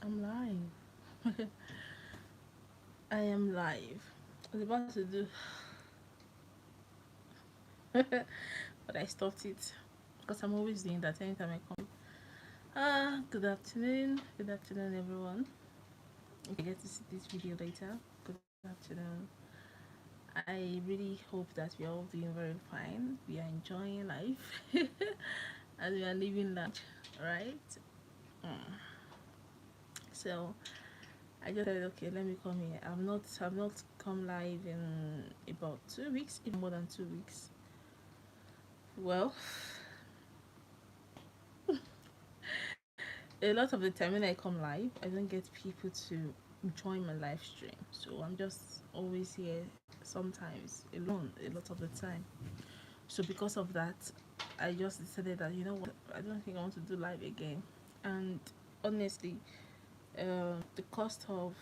I'm live. I am live. I was about to do, but I stopped it because I'm always doing that anytime I come. Good afternoon. Good afternoon, everyone. If you get to see this video later, good afternoon. I really hope that we are all doing very fine. We are enjoying life and we are living life, right? Mm. So I just said, okay, let me come here. I'm not come live in about 2 weeks, even more than 2 weeks. Well, a lot of the time when I come live, I don't get people to join my live stream. So I'm just always here sometimes alone a lot of the time. So because of that, I just decided that you know what, I don't think I want to do live again. And honestly, the cost of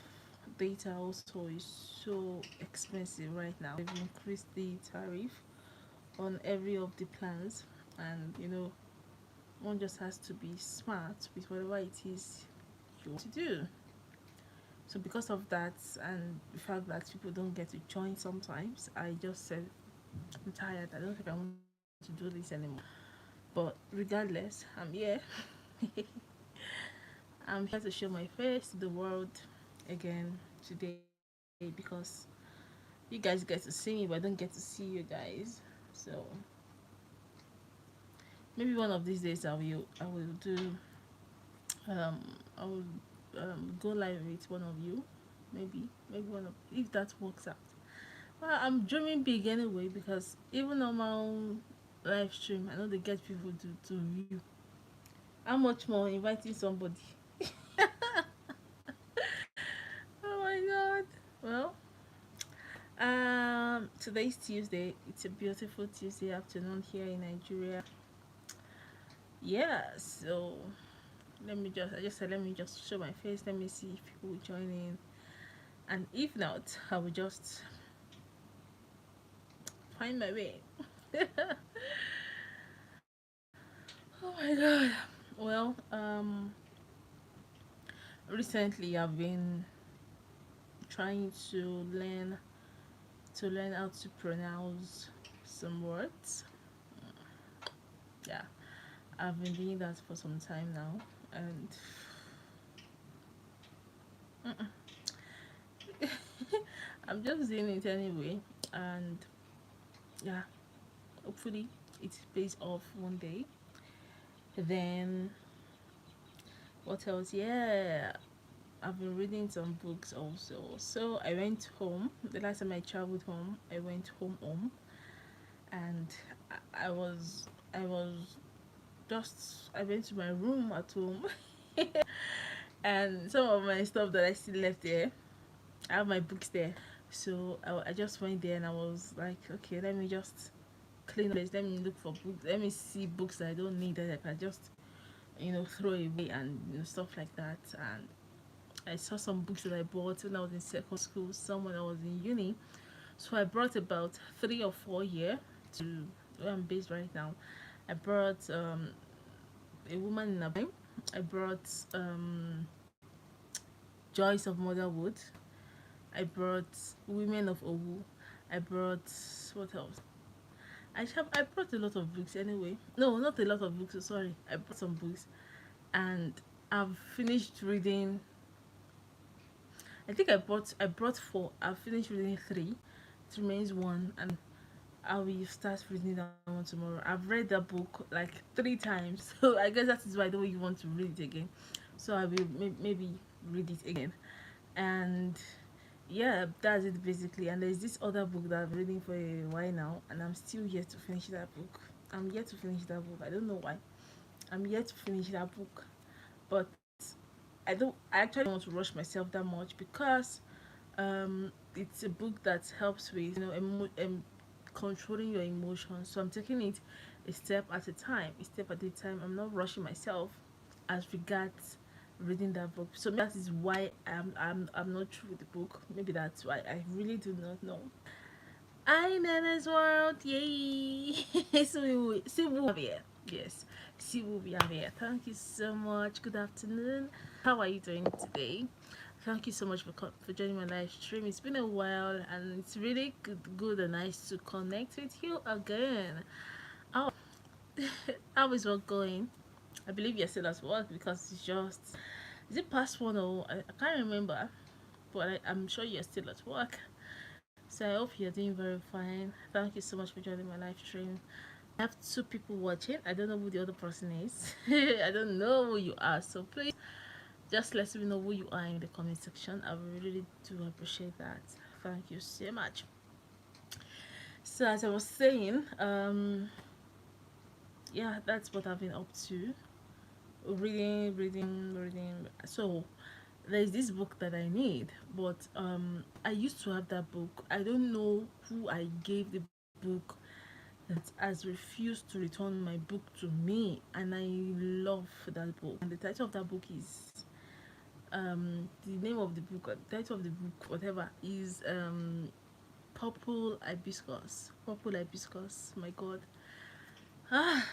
data also is so expensive right now. They've increased the tariff on every of the plans, and one just has to be smart with whatever it is you want to do. So because of that and the fact that people don't get to join sometimes, I just said I'm tired. I don't think I want to do this anymore. But regardless, I'm here. I'm here to show my face to the world again today because you guys get to see me, but I don't get to see you guys. So maybe one of these days I will do I will go live with one of you. Maybe one of if that works out. Well, I'm dreaming big anyway because even on my own live stream, I know they get people to view. How much more inviting somebody? Oh my god. Well, today's Tuesday. It's a beautiful Tuesday afternoon here in Nigeria. Yeah, so I just said let me just show my face. Let me see if people will join in, and if not, I will just find my way. Oh my god. Well, recently I've been trying to learn how to pronounce some words. Yeah, I've been doing that for some time now, and I'm just doing it anyway. And yeah, hopefully it pays off one day. Then what else? Yeah, I've been reading some books also. So I went home. The last time I traveled home, I went home, and I was just I went to my room at home, and some of my stuff that I still left there. I have my books there, so I just went there and I was like, okay, let me just clean this. Let me look for books. Let me see books that I don't need that I can just throw away and stuff like that. And I saw some books that I bought when I was in secondary school, some when I was in uni. So I brought about 3 or 4 here to where I'm based right now. I brought A Woman in a Time. I brought Joys of Motherhood. I brought Women of Owu. I brought what else? I brought a lot of books anyway. No, not a lot of books. Sorry, I brought some books, and I've finished reading. I brought four. I've finished reading three. It remains one, and I will start reading that one tomorrow. I've read that book like 3 times, so I guess that is why I don't even want to read it again. So I will maybe read it again, and yeah, that's it basically. And there's this other book that I'm reading for a while now, and I'm still yet to finish that book. I'm yet to finish that book. I don't know why. I'm yet to finish that book, but I don't. I actually don't want to rush myself that much because it's a book that helps with controlling your emotions. So I'm taking it a step at a time. A step at a time. I'm not rushing myself as regards reading that book. So that is why I'm not through with the book. Maybe that's why I really do not know. I Nana's world, yay! So we will see what we have here. Yes, see who we have here. Thank you so much. Good afternoon. How are you doing today? Thank you so much for for joining my live stream. It's been a while, and it's really good and nice to connect with you again. How how is work going? I believe you're still at work because it's just is it past 1 or I can't remember, but I'm sure you're still at work. So I hope you're doing very fine. Thank you so much for joining my live stream. I have two people watching. I don't know who the other person is. I don't know who you are. So please just let me know who you are in the comment section. I really do appreciate that. Thank you so much. So as I was saying, yeah, that's what I've been up to. Reading. So there's this book that I need, but I used to have that book. I don't know who I gave the book that has refused to return my book to me, and I love that book. And the title of that book is the name of the book, the title of the book, whatever, is Purple Hibiscus. My God, ah,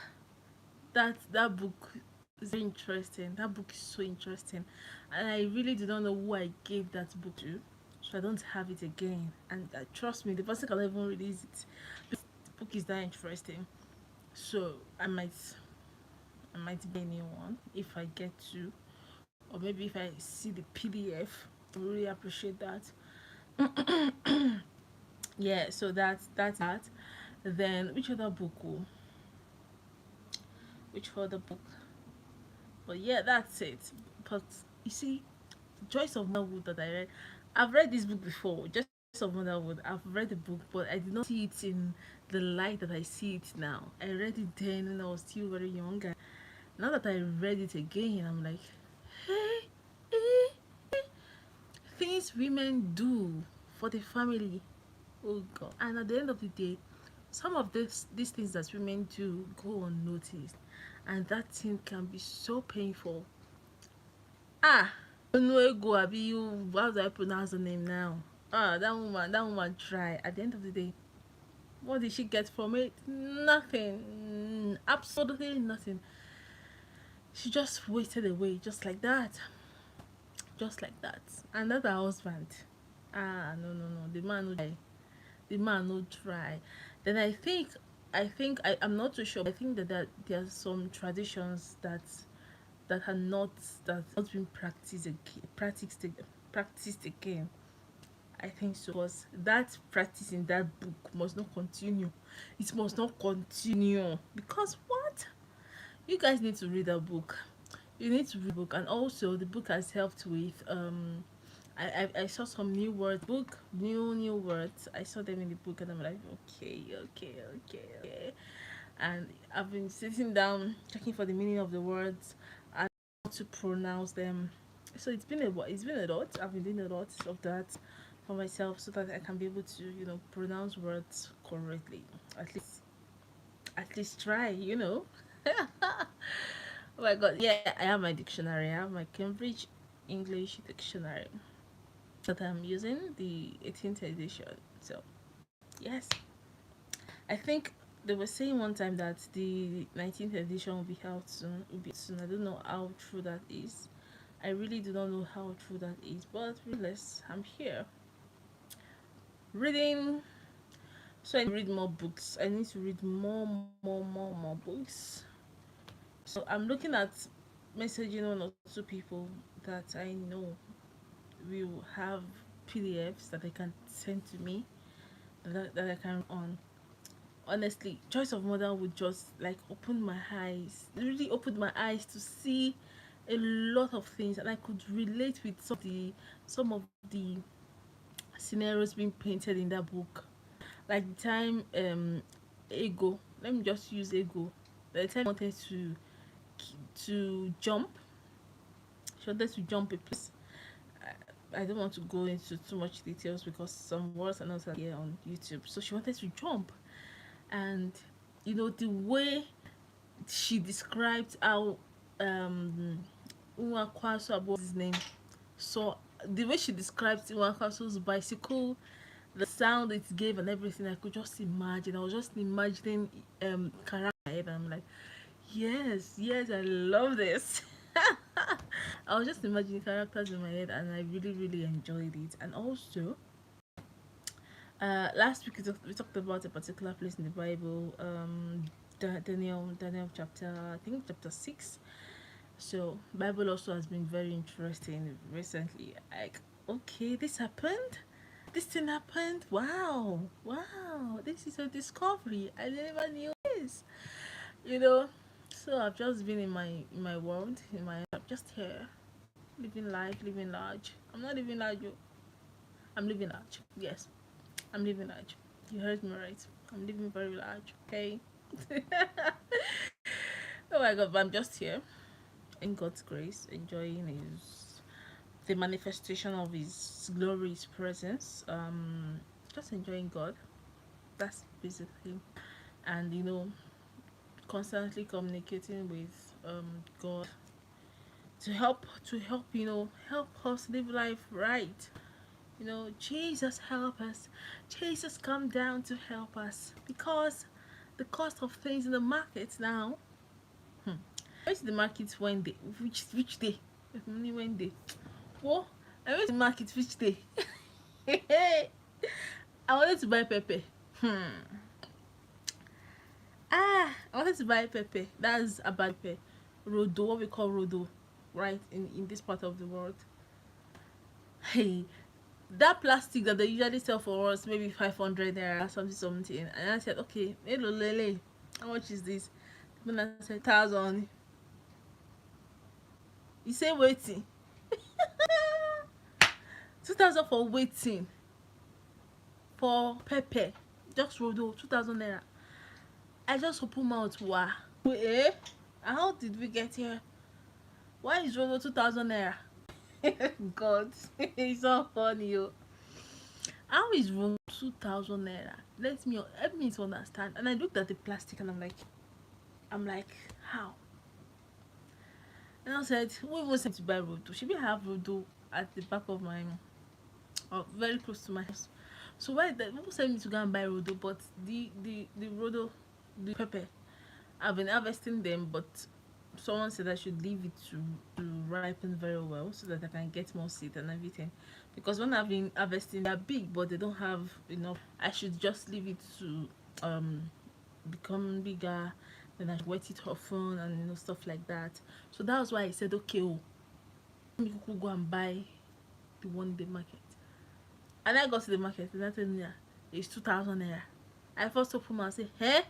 that book is very interesting. That book is so interesting, and I really do not know who I gave that book to, so I don't have it again. And trust me, the person can even release it. The book is that interesting, so I might buy a new one if I get to, or maybe if I see the PDF. I really appreciate that. Yeah, so that's that. Then which other book? Oh, which other book? But yeah, that's it. But you see, Joyce of Motherhood that I read, I've read this book before. Joyce of Motherhood. I've read the book, but I did not see it in the light that I see it now. I read it then when I was still very young. And now that I read it again, I'm like, hey, things women do for the family. Oh God. And at the end of the day, some of these things that women do go unnoticed. And that thing can be so painful. Ah, Onuego Abi, you how do I pronounce the name now? Ah, that woman try. At the end of the day, what did she get from it? Nothing. Absolutely nothing. She just wasted away just like that. Just like that. And that's her husband. Ah, no. The man no try. The man no try. Then I'm not too sure. But I think that there are some traditions that are not being practiced again. I think so. Because that practice in that book must not continue. It must not continue. Because what? You guys need to read that book. You need to read the book, and also the book has helped with I saw some new words book, new words. I saw them in the book and I'm like, okay. And I've been sitting down checking for the meaning of the words and how to pronounce them. So it's been a lot. I've been doing a lot of that for myself so that I can be able to, pronounce words correctly. At least try. Oh my God, yeah, I have my dictionary. I have my Cambridge English dictionary that I'm using, the 18th edition. So, yes, I think they were saying one time that the 19th edition will be out soon. Will be soon. I don't know how true that is. I really do not know how true that is, but regardless, I'm here reading. So I need to read more books. I need to read more books. So I'm looking at messaging one or two people that I know will have PDFs that they can send to me that I can on. Honestly, Choice of Mother would just like open my eyes, really opened my eyes to see a lot of things, and I could relate with some of the scenarios being painted in that book. Like the time Ego, let me just use Ego. The time I wanted to jump, she wanted to jump a place. I don't want to go into too much details because some words are not here on YouTube. So she wanted to jump, and the way she described how Nwakwaso about his name. So the way she described Nwakwaso's bicycle, the sound it gave and everything, I could just imagine. I was just imagining character in my head, and I'm like, Yes, yes, I love this. I was just imagining characters in my head, and I really, really enjoyed it. And also, last week we talked about a particular place in the Bible, Daniel chapter, I think chapter 6. So Bible also has been very interesting recently. Like, okay, this happened. This thing happened. Wow, wow, this is a discovery. I never knew this. You know. So I've just been in my world, in my I'm just here, living life, living large. I'm not living large. I'm living large. Yes, I'm living large. You heard me right. I'm living very large. Okay. Oh my god, but I'm just here in God's grace, enjoying His the manifestation of His glory, His presence. Just enjoying God. That's basically, and constantly communicating with God to help help us live life right. Jesus help us. Jesus come down to help us because the cost of things in the market now. I went to the market one day. Which day? Only one day. Whoa! I went to the market which day? I wanted to buy pepper. I wanted to buy pepper. That's a bad pepper. Rodo, what we call rodo, right? In this part of the world. Hey, that plastic that they usually sell for us, maybe 500 naira, something. And I said, okay, hello, lele. How much is this? When I said 1,000, you say waiting. 2,000 for waiting for pepper. Just rodo, 2,000 naira. I just open mouth. Wow. Eh? How did we get here? Why is rodo 2,000 naira? God, it's so funny. Yo. How is rodo 2,000 naira? Help me to understand. And I looked at the plastic and I'm like, how? And I said, who even said to buy rodo? Should we have rodo at the back of my, very close to my house? So why the people send me to go and buy rodo, but the rodo, the pepper, I've been harvesting them, but someone said I should leave it to ripen very well so that I can get more seed and everything. Because when I've been harvesting, they're big, but they don't have enough. I should just leave it to become bigger, then I wet it often and stuff like that. So that was why I said, okay, let me go and buy the one in the market. And I got to the market and I told me it's 2,000 naira. I first opened my and say, hey,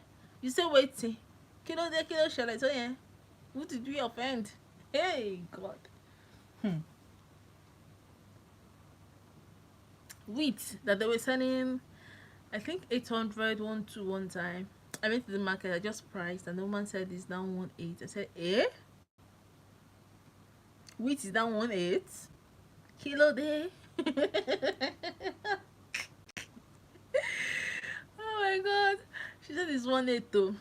you say waiting. Kilo shell. I told you, who did we offend? Hey, God. Wheat that they were selling, I think 800 one time. I went to the market, I just priced, and the woman said it's down 1.8. I said, eh? Wheat is down 1.8? Kilo day? Oh my god. She said it's 1.8 though.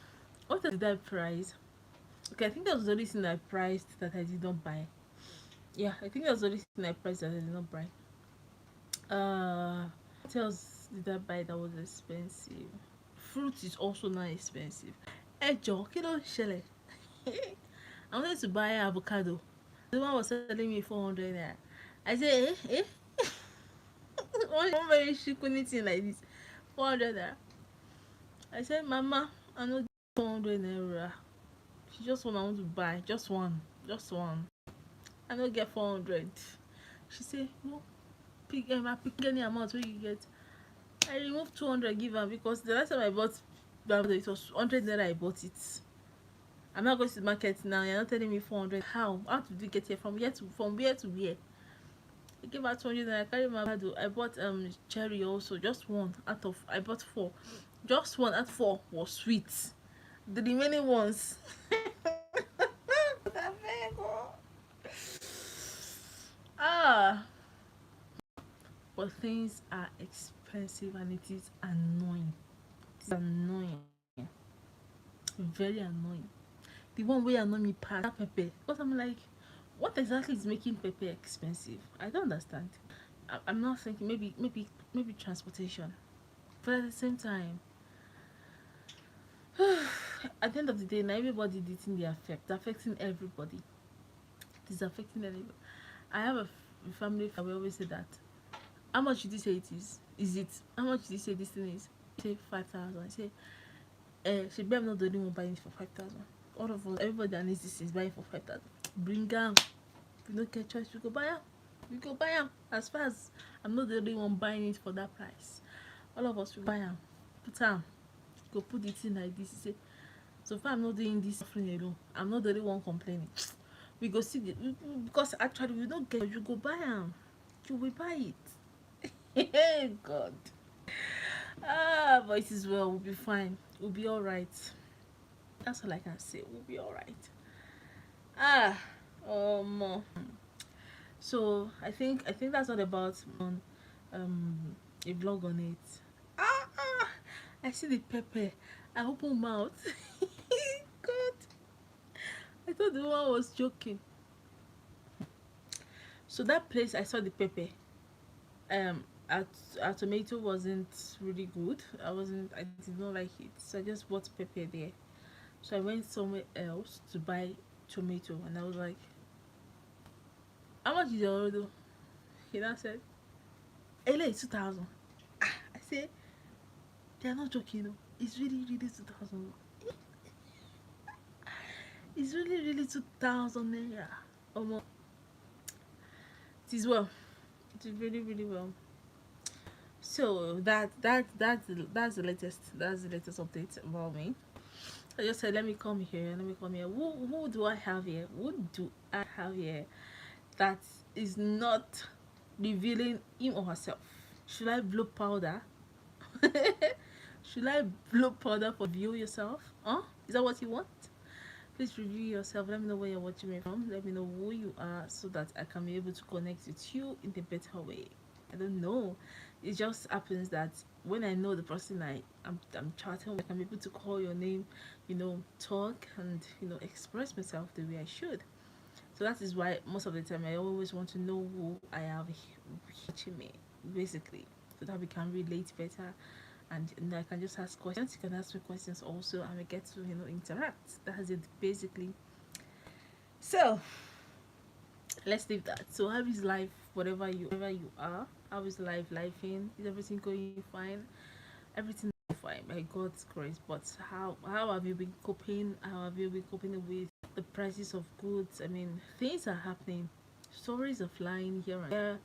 What did I price? Okay, I think that was the only thing I priced that I did not buy. Yeah, I think that was the only thing I priced that I did not buy. What else did I buy that was expensive? Fruit is also not expensive. Ejo, kilo shele. I wanted to buy avocado. The one was selling me 400 naira. I said, one very shikuni thing like this, 400 naira. I said, Mama, I know 400 naira. She just one I want to buy, just one. I don't get 400. She said, no, pick any amount where you get. I removed 200 give her because the last time I bought it was 100 naira I bought it. I'm not going to the market now. You're not telling me 400. How did we get here? From where to where? I gave her 200 and I carried my bag. I bought cherry also. Just one out of I bought four. Just one out of four was sweet. The remaining ones. ah, but things are expensive and it is annoying. It's annoying. Very annoying. The one way annoy me past that pepper. Because I'm like, what exactly is making pepper expensive? I don't understand. I'm not thinking maybe transportation. But at the same time, at the end of the day, now everybody did in the affect, affecting everybody. It is affecting everybody. I have a family. We always say that. How much did you say it is? Is it? How much did you say this thing is? Say 5,000. I say, she be I'm not the only one buying it for 5,000. All of us, everybody that needs this is buying for 5,000. Bring them. If you don't get choice, we go buy them. We go buy them. As far as I'm not the only one buying it for that price, all of us will buy them. Put them. Go put it in like this. Say, so far I'm not doing this offering alone. I'm not the only one complaining. We go see the because actually we don't get. You go buy them. You will buy it. Hey God. But it is well. We'll be fine. We'll be all right. That's all I can say. We'll be all right. Ah, um. So I think that's all about um a vlog on it. I see the pepper. I open mouth. God, I thought the one was joking. So that place I saw the pepper. Um, our tomato wasn't really good. I did not like it, so I just bought pepper there. So I went somewhere else to buy tomato, and I was like, "How much is your order?" He now said, "Ele, 2,000." I said, "They are not joking, no. It's really, really 2,000. It's really, really 2,000 naira. Almost. It is well. It is really, really well." So that's the latest. That's the latest update about me. I just said, let me come here. Let me come here. Who do I have here? Who do I have here that is not revealing him or herself? Should I blow powder? Should I blow powder for view yourself? Huh? Is that what you want? Please review yourself. Let me know where you're watching me from. Let me know who you are so that I can be able to connect with you in a better way. I don't know. It just happens that when I know the person I'm chatting with, I can be able to call your name, talk and express myself the way I should. So that is why most of the time I always want to know who I have watching me, basically, so that we can relate better and I can just ask questions. You can ask me questions also, and we get to interact. That's it basically. So let's leave that. So how is life? Whatever you are, how is life in? Is everything going fine? Everything is fine by God's grace. But how have you been coping? How have you been coping with the prices of goods? I mean, things are happening. Stories are flying here and there.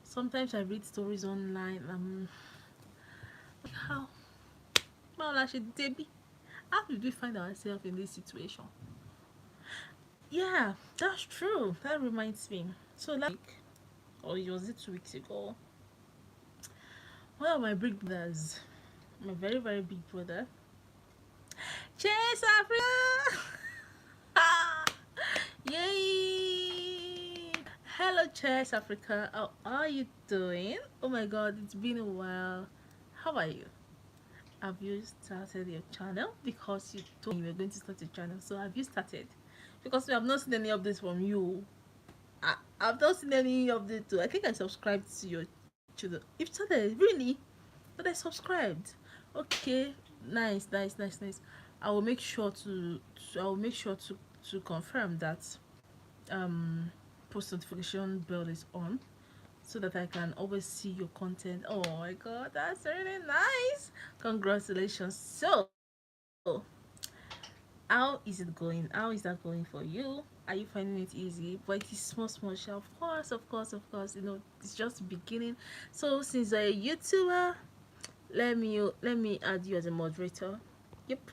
Sometimes I read stories online. How well, Debbie, how did we find ourselves in this situation? Yeah, that's true. That reminds me. So last week, or it was it 2 weeks ago, one of my big brothers, my very very big brother, Chase Africa. Yay! Hello, Chess Africa. How are you doing? Oh my God, it's been a while. How are you? Have you started your channel? Because you told me you were going to start your channel. So have you started? Because we have not seen any updates from you. I've not seen any update too. I think I subscribed to your channel. If started, really? But I subscribed. Okay, nice. I will make sure to confirm that um post notification bell is on so that I can always see your content. Oh my God, that's really nice. Congratulations. So how is it going? How is that going for you? Are you finding it easy? But it is small share. Of course. It's just the beginning. So since you're a YouTuber, let me add you as a moderator. Yep.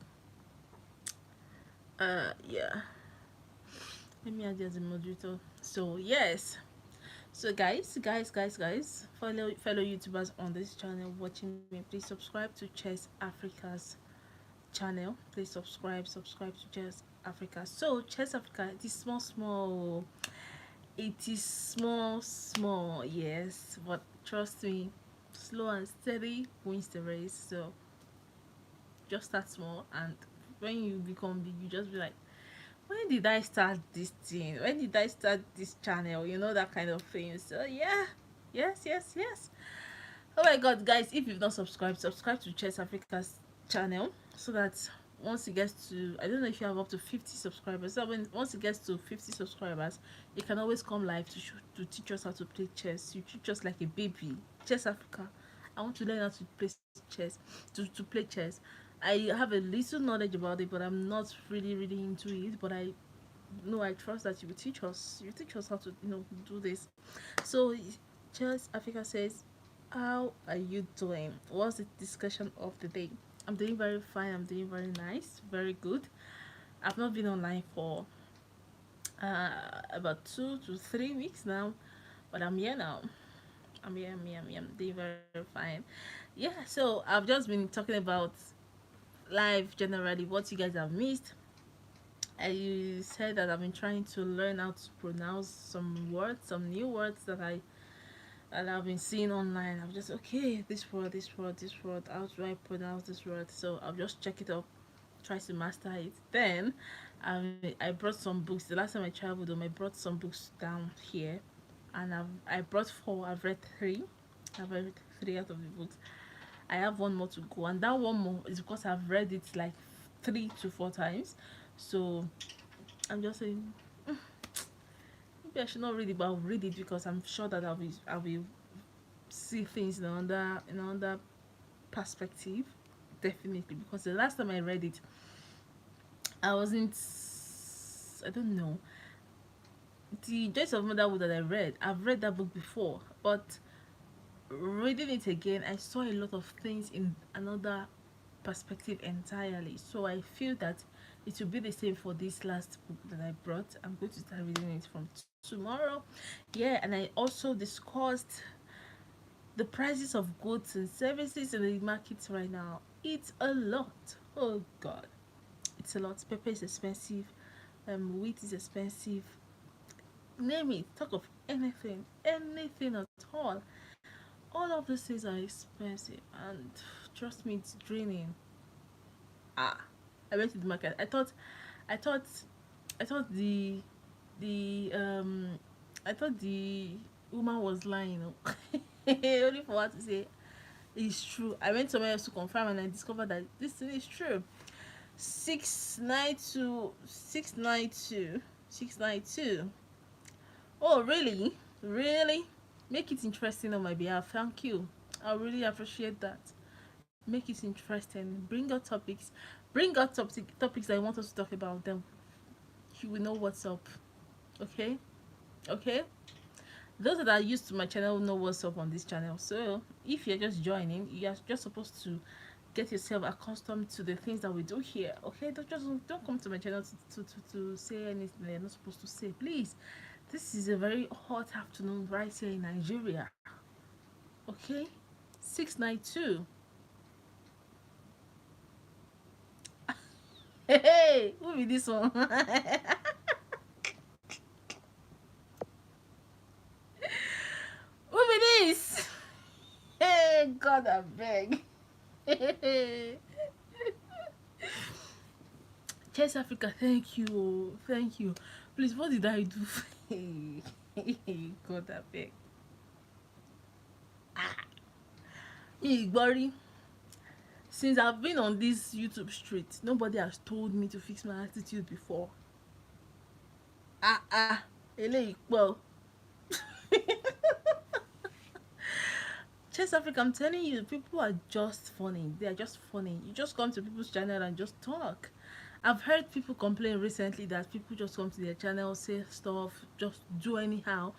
Yeah. Let me add you as a moderator. So yes. So guys, fellow YouTubers on this channel watching me, please subscribe to Chess Africa's channel. Please subscribe to Chess Africa. So Chess Africa, it is small. It is small, yes, but trust me, slow and steady wins the race. So just start small, and when you become big, you just be like, when did I start this thing? When did I start this channel? That kind of thing. So yeah, yes. Oh my God, guys, if you've not subscribed, subscribe to Chess Africa's channel so that once it gets to, I don't know if you have up to 50 subscribers. So once it gets to 50 subscribers, you can always come live to teach us how to play chess. You teach us like a baby. Chess Africa. I want to learn how to play chess. To play chess. I have a little knowledge about it, but I'm not really into it. But I know, I trust that you will teach us. You teach us how to do this. So Chess Africa says, how are you doing? What's the discussion of the day? I'm doing very fine. I'm doing very nice. Very good. I've not been online for about 2 to 3 weeks now, but I'm here now. I'm doing very fine. Yeah, so I've just been talking about life generally, what you guys have missed. I said that I've been trying to learn how to pronounce some words, some new words that I've been seeing online. I'm just okay, this word. How do I pronounce this word? So I'll just check it up, try to master it. Then I brought some books. The last time I traveled, I brought some books down here, and I brought four. I've read three. I've read three out of the books. I have one more to go, and that one more is because I've read it like 3 to 4 times. So I'm just saying, maybe I should not read it, but I'll read it because I'm sure that I will see things in another perspective. Definitely, because the last time I read it, I wasn't. I don't know. The Joyce of Motherhood that I've read that book before, but reading it again, I saw a lot of things in another perspective entirely. So I feel that it will be the same for this last book that I brought. I'm going to start reading it from tomorrow. Yeah, and I also discussed the prices of goods and services in the markets right now. It's a lot. Oh God, it's a lot. Pepper is expensive. Wheat is expensive. Name it. Talk of anything at all. All of these things are expensive, and trust me, it's draining. Ah, I went to the market. I thought, I thought the I thought the woman was lying. Only for her to say it's true. I went somewhere else to confirm, and I discovered that this thing is true. 692, 692, 692. Oh, really? Really? Make it interesting on my behalf. Thank you. I really appreciate that. Make it interesting. Bring out topics. Bring out topics that I want us to talk about. Them. You will know what's up. Okay? Okay? Those that are used to my channel know what's up on this channel. So if you're just joining, you're just supposed to get yourself accustomed to the things that we do here. Okay? Don't come to my channel to say anything you're not supposed to say. Please. This is a very hot afternoon right here in Nigeria. Okay? 692. Hey, who be this one? Who be this? Hey, God, I beg. Chess Africa, thank you. Thank you. Please, what did I do? God, I beg. Igbori. Since I've been on this YouTube street, nobody has told me to fix my attitude before. Eléyìí pọ̀. Chess Africa, I'm telling you, people are just funny. They are just funny. You just come to people's channel and just talk. I've heard people complain recently that people just come to their channel, say stuff, just do anyhow.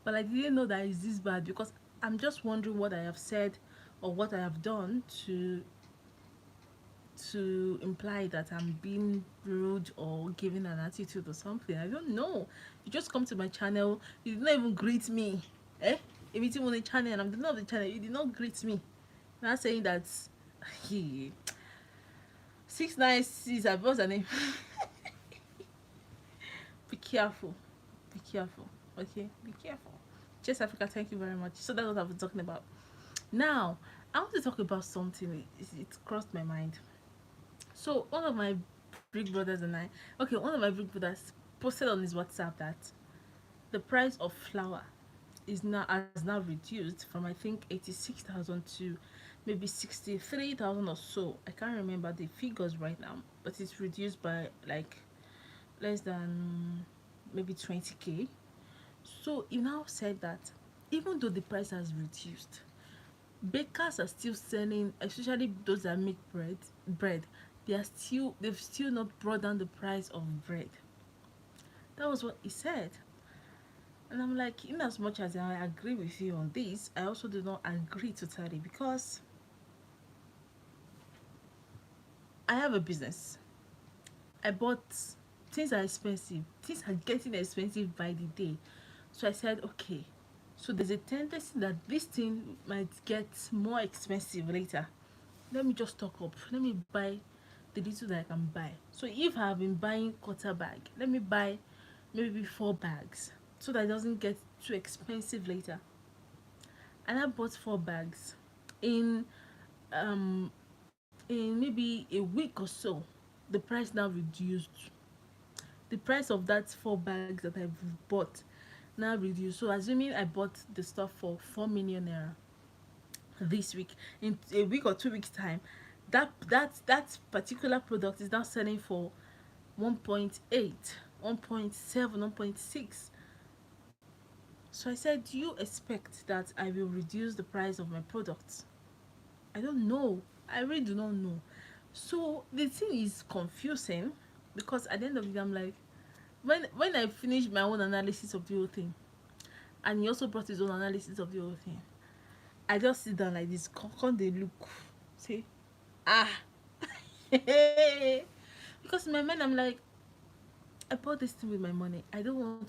But I didn't know that it's this bad, because I'm just wondering what I have said or what I have done to imply that I'm being rude or giving an attitude or something. I don't know. You just come to my channel, you did not even greet me. Eh? If it's on the channel and I'm the name of the channel, you did not greet me. Not saying that he 696, what's her name? Be careful. Be careful. Okay? Be careful. Chess Africa, thank you very much. So that's what I've been talking about. Now, I want to talk about something. It crossed my mind. So one of my big brothers and one of my big brothers posted on his WhatsApp that the price of flour has now reduced from, I think, 86,000 to maybe 63,000 or so. I can't remember the figures right now, but it's reduced by like less than maybe 20k. So you now said that even though the price has reduced, bakers are still selling, especially those that make bread. They've still not brought down the price of bread. That was what he said. And I'm like, in as much as I agree with you on this, I also do not agree totally, because I have a business. I bought, things are expensive. Things are getting expensive by the day. So I said, okay. So there's a tendency that this thing might get more expensive later. Let me just stock up. Let me buy the little that I can buy. So if I have been buying quarter bag, let me buy maybe 4 bags so that it doesn't get too expensive later. And I bought 4 bags in um in maybe a week or so. The price now reduced. The price of that 4 bags that I've bought now reduced. So assuming I bought the stuff for 4 million naira this week, in a week or 2 weeks time, that particular product is now selling for 1.8, 1.7, 1.6. So I said, do you expect that I will reduce the price of my products? I don't know. I really do not know. So the thing is confusing, because at the end of the day, I'm like, when I finished my own analysis of the whole thing, and he also brought his own analysis of the whole thing, I just sit down like this, come they look, say, ah, because in my mind I'm like, I bought this thing with my money. I don't want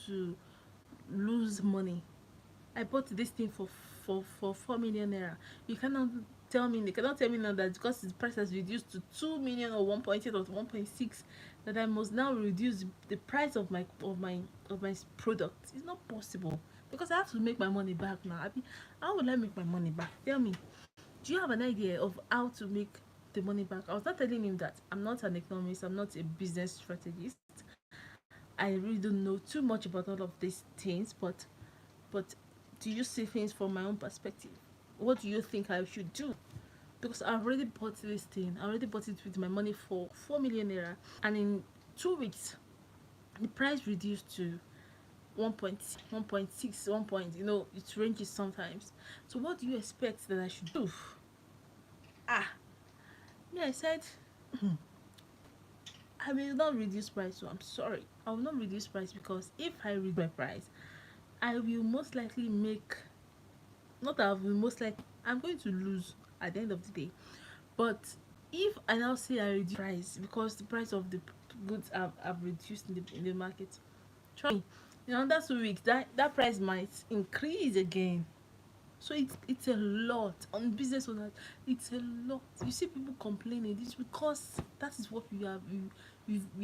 to lose money. I bought this thing for 4 million naira. You cannot they cannot tell me now that because the price has reduced to 2 million or 1.8 or 1.6, that I must now reduce the price of my product. It's not possible, because I have to make my money back now. I mean, how will I make my money back? Tell me. Do you have an idea of how to make the money back? I was not telling him that I'm not an economist, I'm not a business strategist. I really don't know too much about all of these things, but do you see things from my own perspective? What do you think I should do? Because I already bought this thing. I already bought it with my money for 4 million naira, and in 2 weeks, the price reduced to 1.6, 1 point. It ranges sometimes. So what do you expect that I should do? Ah, me, I said, I will not reduce price. So I'm sorry, I will not reduce price, because if I reduce my price, I will most likely make, not that I will most likely, I'm going to lose at the end of the day. But if I now say I reduce price because the price of the goods have reduced in the market, trust me, in under 2 weeks that price might increase again. So it's a lot on business owners. It's a lot. You see people complaining. It's because that is what we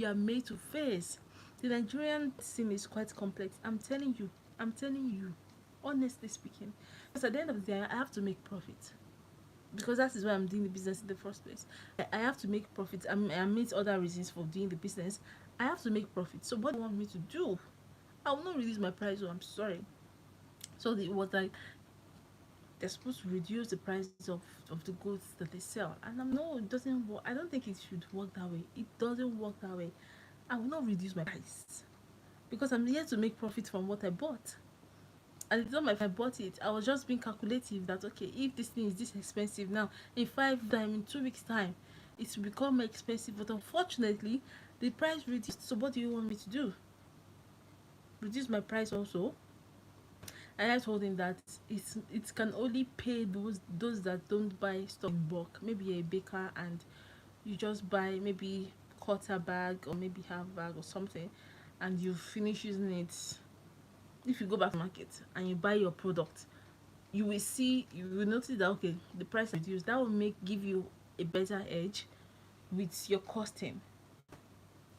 are made to face. The Nigerian scene is quite complex. I'm telling you. I'm telling you. Honestly speaking, because at the end of the day, I have to make profit, because that is why I'm doing the business in the first place. I have to make profit. I meet other reasons for doing the business. I have to make profit. So what do you want me to do? I will not reduce my price. So I'm sorry. So what I they're supposed to reduce the prices of the goods that they sell, and no, it doesn't work. I don't think it should work that way. It doesn't work that way. I will not reduce my price, because I'm here to make profit from what I bought. At the time I bought it, I was just being calculative that, okay, if this thing is this expensive now, in 5 time, in 2 weeks time, it will become more expensive. But unfortunately, the price reduced. So what do you want me to do? Reduce my price also? And I told him that it can only pay those that don't buy stuff in bulk. Maybe a baker, and you just buy maybe quarter bag or maybe half bag or something, and you finish using it. If you go back to market and you buy your product, you will notice that, okay, the price reduced. That will give you a better edge with your costing.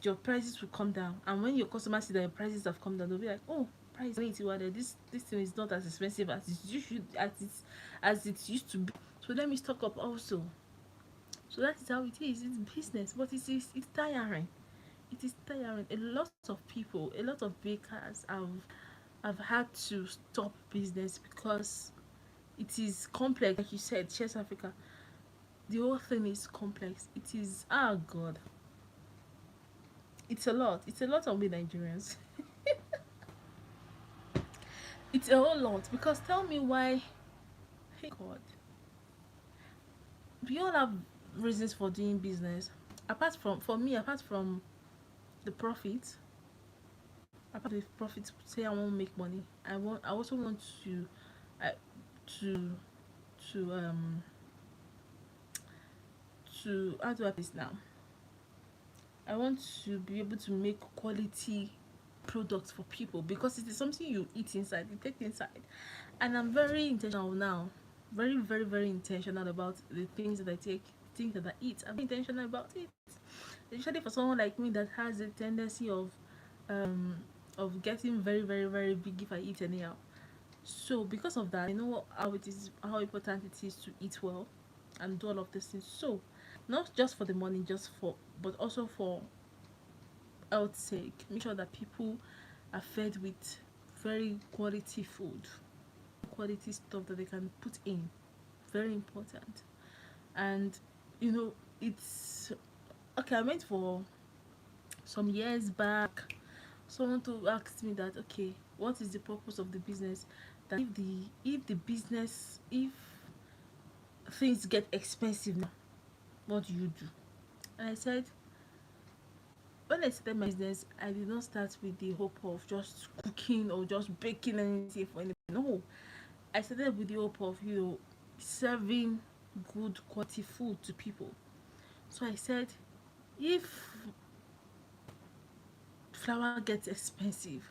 Your prices will come down, and when your customers see that your prices have come down, they'll be like, oh, price this thing is not as expensive as it used to be, so let me stock up also. So that is how it is. It's business, but it's tiring. It is tiring. A lot of people, a lot of bakers have had to stop business because it is complex, like you said, Chess Africa. The whole thing is complex. It is, ah, God, it's a lot. It's a lot on we Nigerians. It's a whole lot, because tell me why. Hey God, we all have reasons for doing business. Apart from, for me, apart from the profit, apart from the profit, say I want to make money. I also want to, uh, to to um how do I put this now? I want to be able to make quality products for people, because it is something you eat inside, you take inside. And I'm very intentional now. Very, very, very intentional about the things that I take, things that I eat. I'm intentional about it. Especially for someone like me that has a tendency um of getting very, very, very big if I eat anyhow. So because of that, I know how it is, how important it is to eat well and do all of these things. So not just for the money, just for, but also for health sake, make sure that people are fed with very quality food, quality stuff that they can put in. Very important. And you know, it's okay. I went for some years back. Someone to ask me that, okay, what is the purpose of the business? That if the business, if things get expensive now, what do you do? And I said, when I started my business, I did not start with the hope of just cooking or just baking anything for anybody. No, I started with the hope of, serving good quality food to people. So I said, if flour gets expensive,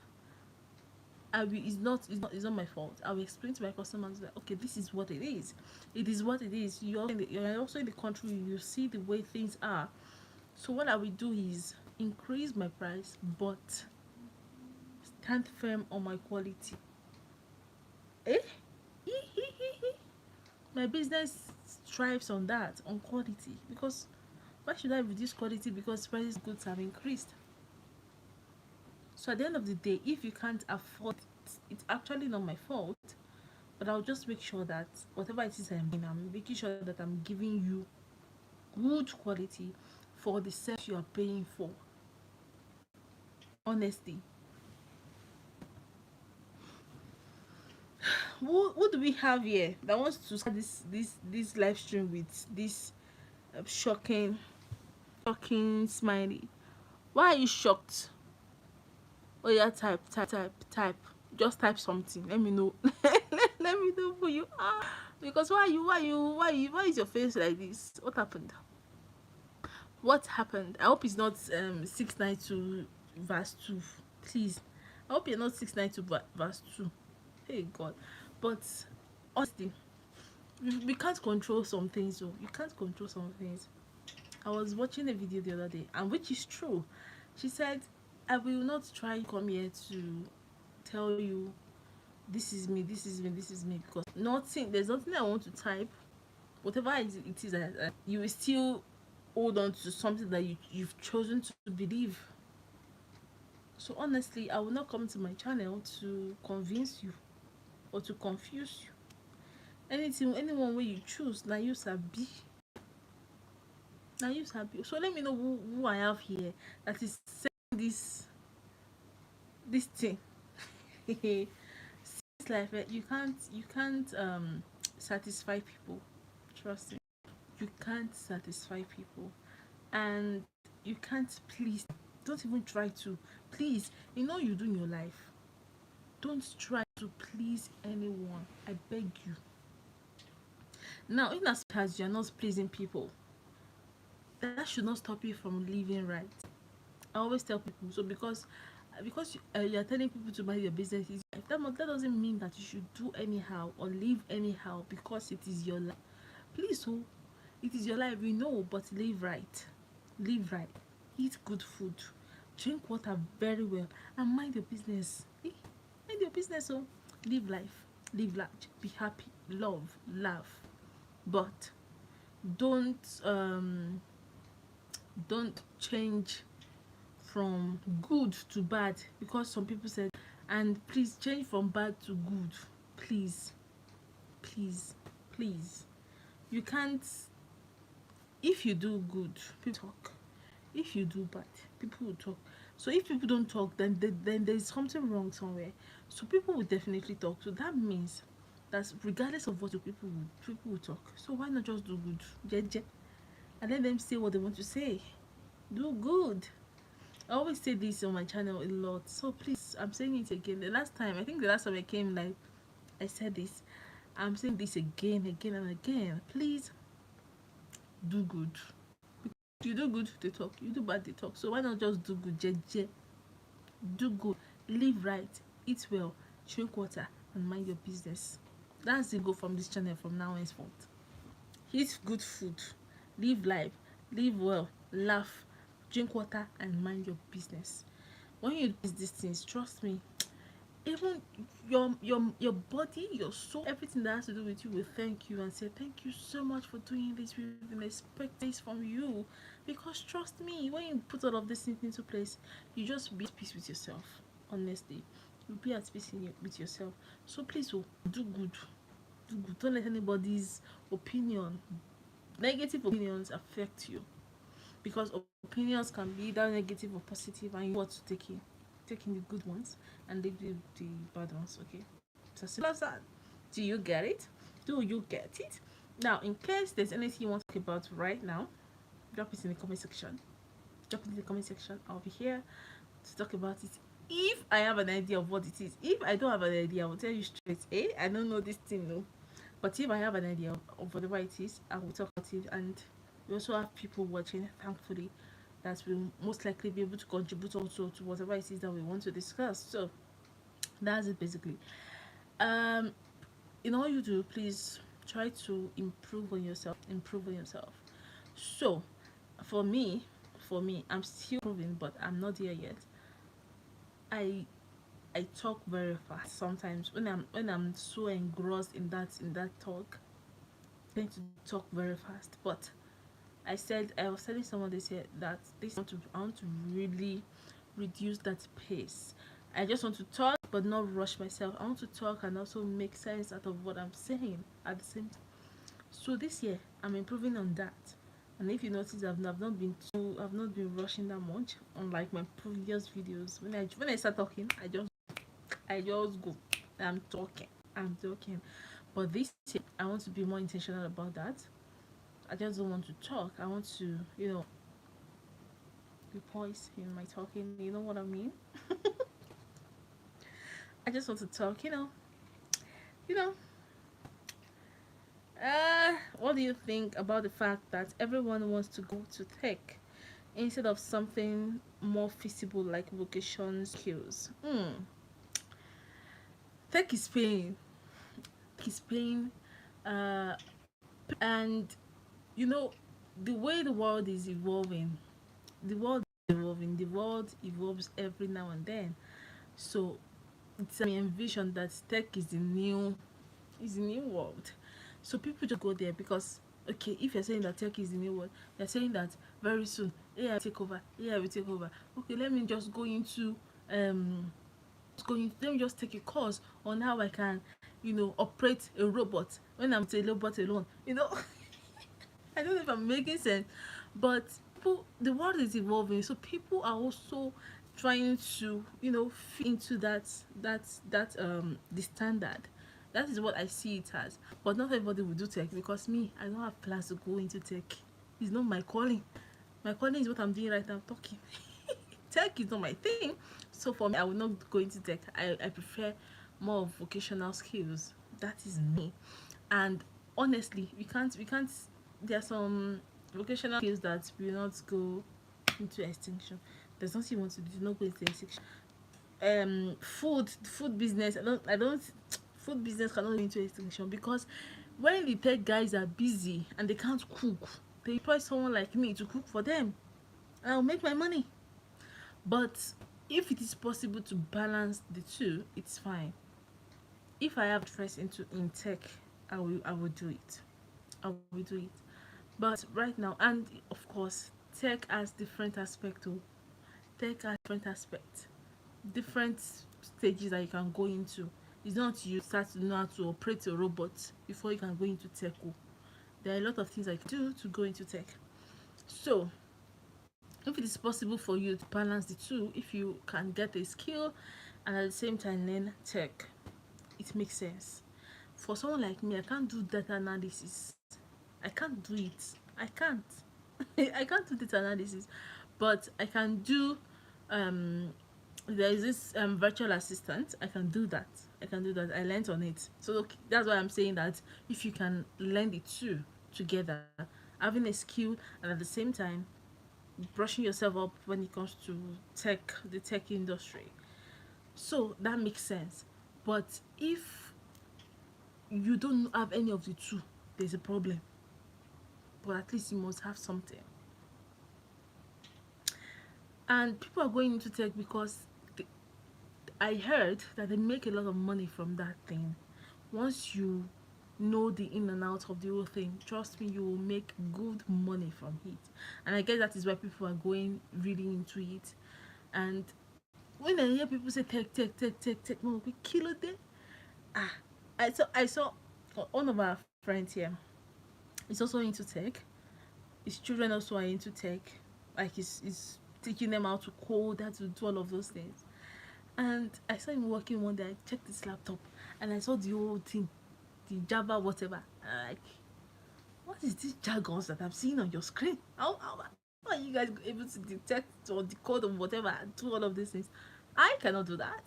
I will, it's not my fault. I will explain to my customers that, okay, this is what it is. It is what it is. You're also in the country. You see the way things are. So what I will do is increase my price, but stand firm on my quality. Eh? My business thrives on that, on quality. Because why should I reduce quality because prices of goods have increased? So at the end of the day, if you can't afford it, it's actually not my fault. But I'll just make sure that whatever it is I'm doing, I'm making sure that I'm giving you good quality for the service you are paying for. Honestly. Who do we have here that wants to start this live stream with this shocking smiley? Why are you shocked? Oh yeah, type. Just type something. Let me know. Let me know who you are. Because why is your face like this? What happened? What happened? I hope it's not 692 verse 2. Please. I hope you're not 692 verse 2. Hey God. But honestly, we can't control some things, though. You can't control some things. I was watching a video the other day, and which is true. She said, I will not try to come here to tell you this is me, because there's nothing I want to type. Whatever it is, you will still hold on to something that you've chosen to believe. So honestly, I will not come to my channel to convince you or to confuse you. Anyone where you choose, now you sabi. Now you sabi. So let me know who I have here that is saying this thing. This life, you can't satisfy people. Trust me. You can't satisfy people, and you can't please. Don't even try to please. You know you do in your life. Don't try to please anyone. I beg you. Now, in as far as you're not pleasing people, that should not stop you from living right. I always tell people, so because you're telling people to mind your business, that doesn't mean that you should do anyhow or live anyhow because it is your life. Please, so it is your life, we know, but live right. Live right. Eat good food. Drink water very well and mind your business. Mind your business, so live life. Live large. Be happy. Love. Laugh. But don't don't change from good to bad, because some people said, and please change from bad to good, please. please, please. You can't. If you do good, people talk. If you do bad, people will talk. So if people don't talk, then there's something wrong somewhere. So people will definitely talk. So that means that regardless of what you people will talk. So why not just do good, jeje, and let them say what they want to say. Do good. I always say this on my channel a lot. So please, I'm saying it again. The last time, I think the last time I came live, I said this. I'm saying this again, again, and again. Please do good. You do good, they talk. You do bad, they talk. So why not just do good, jeje? Do good, live right, eat well, drink water, and mind your business. That's the goal from this channel from now henceforth. Eat good food, live life, live well, laugh, drink water, and mind your business. When you do these things, trust me, even your body, your soul, everything that has to do with you will thank you and say thank you so much for doing this. We didn't expect this from you. Because trust me, when you put all of these things into place, you just be at peace with yourself. Honestly, you'll be at peace with yourself. So please, oh, do good. Do good. Don't let anybody's opinion, negative opinions, affect you. Because opinions can be either negative or positive, and you want to take in the good ones and leave the bad ones. Okay, so as simple as that. Do you get it? Do you get it? Now, in case there's anything you want to talk about right now, drop it in the comment section. Drop it in the comment section. I'll be here to talk about it. If I have an idea of what it is, if I don't have an idea, I will tell you straight. I don't know this thing, no. But if I have an idea of whatever it is, I will talk about it. And we also have people watching, thankfully, that will most likely be able to contribute also to whatever it is that we want to discuss. So that's it basically. Um, in all you do, please try to improve on yourself. Improve on yourself. So, for me, I'm still improving, but I'm not there yet. I I talk very fast sometimes when I'm so engrossed in that talk. I tend to talk very fast, but I was telling someone they said that I want to really reduce that pace. I just want to talk but not rush myself. I want to talk and also make sense out of what I'm saying at the same time. So this year I'm improving on that. And if you notice, I've not been rushing that much, unlike my previous videos. When I start talking, I just go. I'm talking. But this year, I want to be more intentional about that. I just don't want to talk. I want to, be poised in my talking. You know what I mean? I just want to talk. You know. What do you think about the fact that everyone wants to go to tech instead of something more feasible like vocation skills? Tech is paying. Tech is paying. Uh, and you know the way the world is evolving, the world evolves every now and then. So it's I envision that tech is the new world. So people just go there because okay, if you're saying that tech is the new world, you're saying that very soon AI will take over. AI will take over. Okay, let me just go into let me just take a course on how I can, operate a robot when I'm a robot alone. I don't know if I'm making sense, but the world is evolving, so people are also trying to, fit into that the standard. That is what I see it as. But not everybody will do tech because me, I don't have plans to go into tech. It's not my calling. My calling is what I'm doing right now, talking. Tech is not my thing. So for me, I will not go into tech. I prefer more of vocational skills. That is me. And honestly, we can't there are some vocational skills that will not go into extinction. There's nothing you want to do, not go into extinction. Food business, I don't food business cannot go into extinction because when the tech guys are busy and they can't cook, they employ someone like me to cook for them. I'll make my money. But if it is possible to balance the two, it's fine. If I have interest into in tech, I will do it. I will do it. But right now, and of course, tech has different aspect. Oh, tech has different aspects, different stages that you can go into. It's not you start to know how to operate a robot before you can go into tech. Oh. There are a lot of things I can do to go into tech. So if it is possible for you to balance the two, if you can get a skill and at the same time learn tech, it makes sense. For someone like me, I can't do data analysis. I can't do it. I can't. I can't do data analysis, but I can do. Um, there is this virtual assistant. I can do that. I can do that. I learned on it. So look, that's why I'm saying that if you can learn the two together, having a skill and at the same time brushing yourself up when it comes to tech, the tech industry. So that makes sense. But if you don't have any of the two, there's a problem. But at least you must have something. And people are going into tech because they, I heard that they make a lot of money from that thing. Once you know the in and out of the whole thing, trust me, you will make good money from it. And I guess that is why people are going really into it. And when I hear people say tech, tech, tech, tech, tech, no, we kill it there. Ah, I saw one of our friends here. He's also into tech. His children also are into tech. Like he's teaching them how to code, how to do all of those things. And I saw him working one day. I checked his laptop and I saw the whole thing, the Java whatever. And I'm like, what is this jargons that I'm seeing on your screen? How are you guys able to detect or decode or whatever and do all of these things? I cannot do that.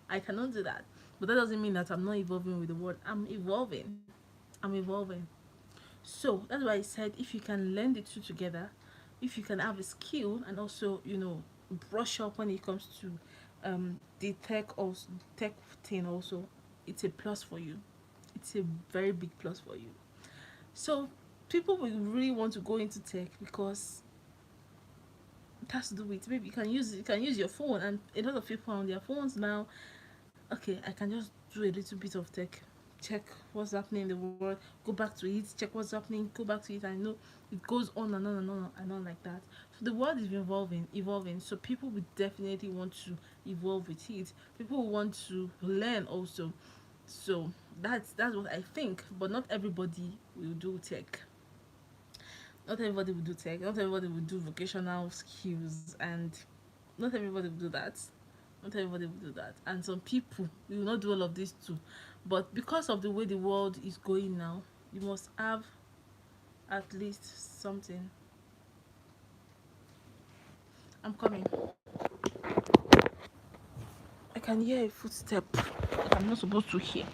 I cannot do that. But that doesn't mean that I'm not evolving with the world. I'm evolving. I'm evolving. So that's why I said if you can learn the two together, if you can have a skill and also, brush up when it comes to the tech thing also, it's a plus for you. It's a very big plus for you. So people will really want to go into tech because it has to do with maybe you can use your phone, and a lot of people on their phones now. Okay, I can just do a little bit of tech, check what's happening in the world, go back to it, check what's happening, go back to it. I know it goes on and on and on and on like that. So the world is evolving. So people will definitely want to evolve with it. People will want to learn also. So that's what I think. But not everybody will do tech. Not everybody will do tech. Not everybody will do vocational skills, and not everybody will do that. Not everybody will do that. And some people will not do all of this too. But because of the way the world is going now, you must have at least something. I'm coming. I can hear a footstep that I'm not supposed to hear.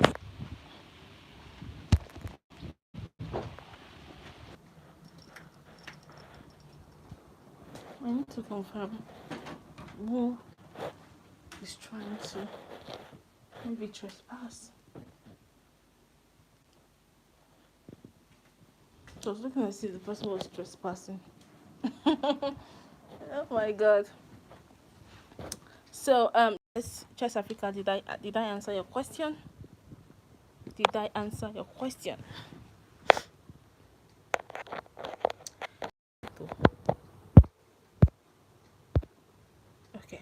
I need to confirm who is trying to maybe trespass. I was looking to see if the person was trespassing. Oh my god. So yes, Chess Africa, did I answer your question? Did I answer your question? Okay.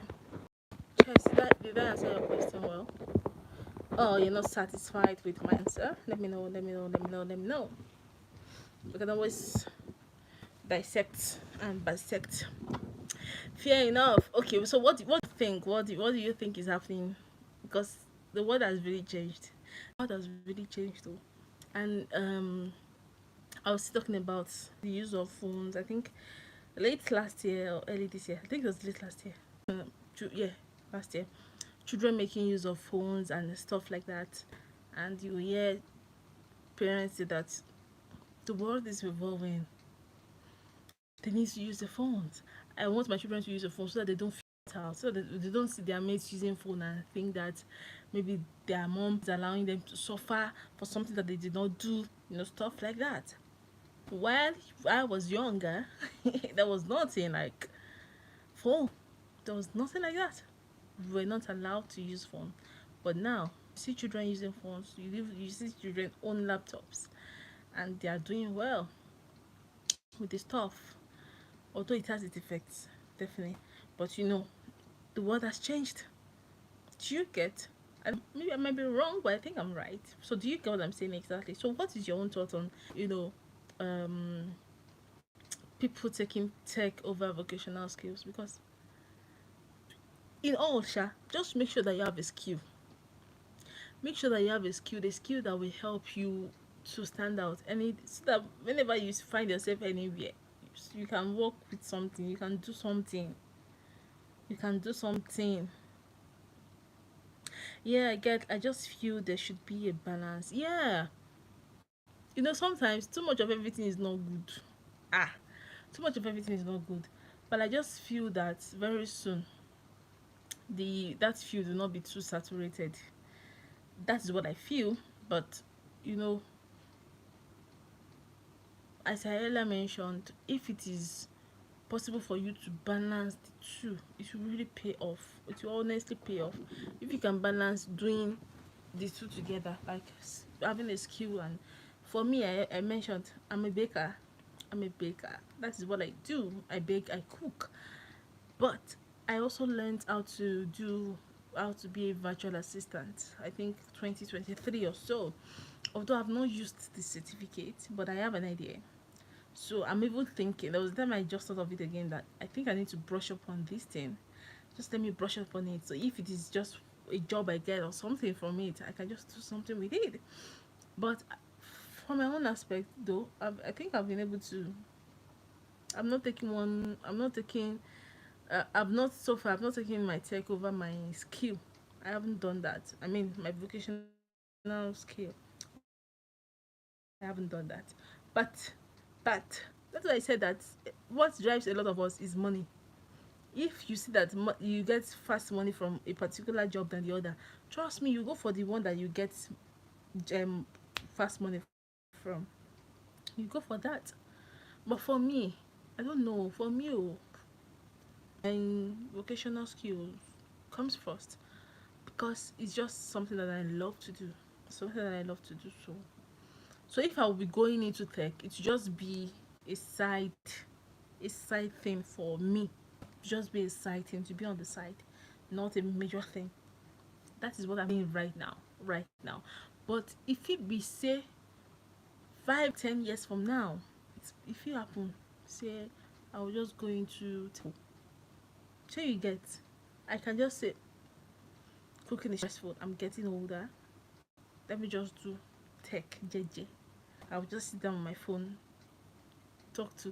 Chess, did I answer your question well? Oh, you're not satisfied with my answer? Let me know, let me know. We can always dissect and bisect. Fair enough. Okay, so what do you think? What do you think is happening? Because the world has really changed. The world has really changed though. And I was talking about the use of phones. I think late last year or early this year. I think it was late last year. Yeah, last year. Children making use of phones and stuff like that. And you hear parents say that the world is evolving. They need to use the phones. I want my children to use the phone so that they don't feel out, so that they don't see their mates using phone and think that maybe their mom is allowing them to suffer for something that they did not do, stuff like that. While I was younger, there was nothing like phone. There was nothing like that. We were not allowed to use phone. But now, you see children using phones. You see children own laptops, and they are doing well with the stuff. Although it has its effects, definitely. But the world has changed. Do you get? And maybe I might be wrong, but I think I'm right. So do you get what I'm saying exactly? So what is your own thought on, you know, um people taking tech over vocational skills? Because in all, Sha, just make sure that you have a skill. Make sure that you have a skill that will help you to stand out. And it, so that whenever you find yourself anywhere, you can work with something, you can do something, you can do something. Yeah, I just feel there should be a balance. Yeah. Sometimes too much of everything is not good. Ah, too much of everything is not good. But I just feel that very soon the that field will not be too saturated. That is what I feel. But you know, as I earlier mentioned, if it is possible for you to balance the two, it will really pay off. It will honestly pay off if you can balance doing the two together, like having a skill. And for me, I mentioned I'm a baker. I'm a baker. That is what I do. I bake, I cook. But I also learned how to be a virtual assistant. I think 2023 or so. Although I've not used the certificate, but I have an idea. So I'm even thinking. There was a time I just thought of it again that I think I need to brush up on this thing. Just let me brush up on it. So if it is just a job I get or something from it, I can just do something with it. But from my own aspect, though, I think I've been able to. I'm not taking one. I'm not taking. I've not so far. I've not taken my tech over my skill. I haven't done that. I mean, my vocational skill. I haven't done that. But that's why I said that what drives a lot of us is money. If you see that you get fast money from a particular job than the other, trust me, you go for the one that you get um fast money from. You go for that. But for me, I don't know. For me, and vocational skills comes first because it's just something that I love to do. Something that I love to do. So if I will be going into tech, it should just be a side a side thing for me. Just be a side thing to be on the side, not a major thing. That is what I'm doing right now. Right now. But if it be say 5, 10 years from now, if it happen, say I will just go into so you get, I can just say cooking is stressful. I'm getting older. Let me just do tech JJ. I'll just sit down on my phone, talk to